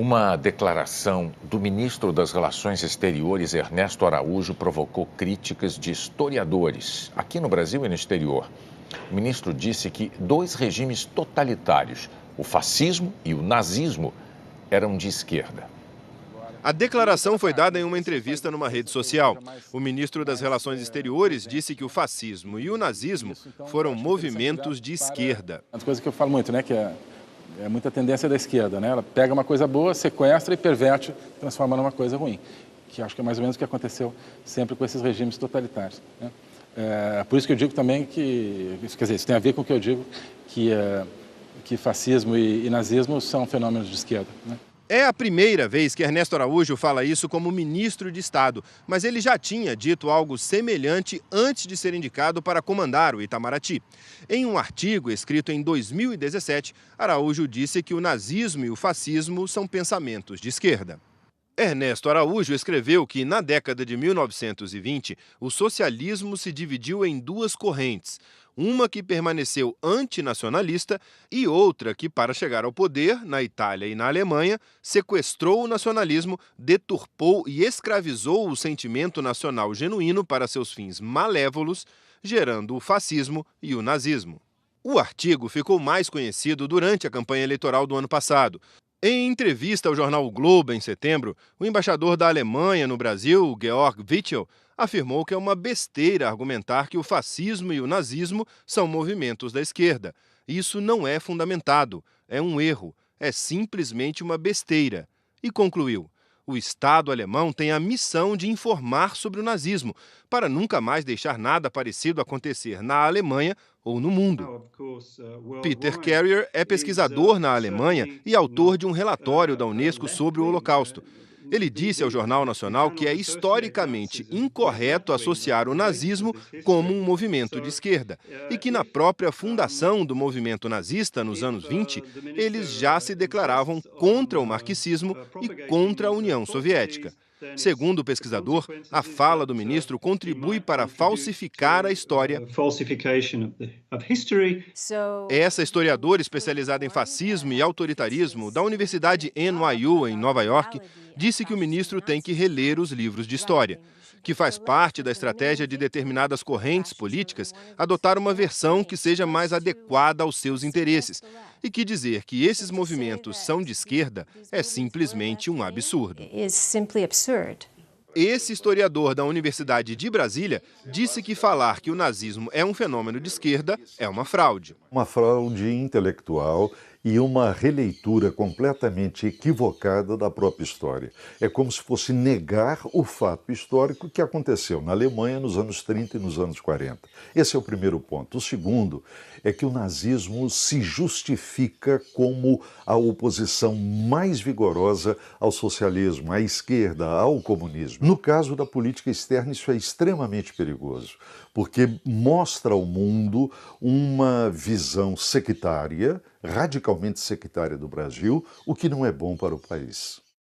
Uma declaração do ministro das Relações Exteriores, Ernesto Araújo, provocou críticas de historiadores aqui no Brasil e no exterior. O ministro disse que dois regimes totalitários, o fascismo e o nazismo, eram de esquerda. A declaração foi dada em uma entrevista numa rede social. O ministro das Relações Exteriores disse que o fascismo e o nazismo foram movimentos de esquerda. Uma coisa que eu falo muito, né, que é muita tendência da esquerda, né? Ela pega uma coisa boa, sequestra e perverte, transforma numa coisa ruim. Que acho que é mais ou menos o que aconteceu sempre com esses regimes totalitários, né? Por isso que eu digo também que, quer dizer, isso tem a ver com o que eu digo, que fascismo e nazismo são fenômenos de esquerda, né? É a primeira vez que Ernesto Araújo fala isso como ministro de Estado, mas ele já tinha dito algo semelhante antes de ser indicado para comandar o Itamaraty. Em um artigo escrito em 2017, Araújo disse que o nazismo e o fascismo são pensamentos de esquerda. Ernesto Araújo escreveu que, na década de 1920, o socialismo se dividiu em duas correntes. Uma que permaneceu antinacionalista e outra que, para chegar ao poder, na Itália e na Alemanha, sequestrou o nacionalismo, deturpou e escravizou o sentimento nacional genuíno para seus fins malévolos, gerando o fascismo e o nazismo. O artigo ficou mais conhecido durante a campanha eleitoral do ano passado. Em entrevista ao jornal O Globo, em setembro, o embaixador da Alemanha no Brasil, Georg Wichel, afirmou que é uma besteira argumentar que o fascismo e o nazismo são movimentos da esquerda. Isso não é fundamentado, é um erro, é simplesmente uma besteira. E concluiu: o Estado alemão tem a missão de informar sobre o nazismo, para nunca mais deixar nada parecido acontecer na Alemanha ou no mundo. Peter Carrier é pesquisador na Alemanha e autor de um relatório da Unesco sobre o Holocausto. Ele disse ao Jornal Nacional que é historicamente incorreto associar o nazismo como um movimento de esquerda e que na própria fundação do movimento nazista, nos anos 20, eles já se declaravam contra o marxismo e contra a União Soviética. Segundo o pesquisador, a fala do ministro contribui para falsificar a história. Essa historiadora especializada em fascismo e autoritarismo da Universidade NYU, em Nova York, disse que o ministro tem que reler os livros de história, que faz parte da estratégia de determinadas correntes políticas adotar uma versão que seja mais adequada aos seus interesses, e que dizer que esses movimentos são de esquerda é simplesmente um absurdo. Esse historiador da Universidade de Brasília disse que falar que o nazismo é um fenômeno de esquerda é uma fraude. Uma fraude intelectual e uma releitura completamente equivocada da própria história. É como se fosse negar o fato histórico que aconteceu na Alemanha nos anos 30 e nos anos 40. Esse é o primeiro ponto. O segundo é que o nazismo se justifica como a oposição mais vigorosa ao socialismo, à esquerda, ao comunismo. No caso da política externa, isso é extremamente perigoso, porque mostra ao mundo uma visão sectária, radicalmente sectária do Brasil, o que não é bom para o país.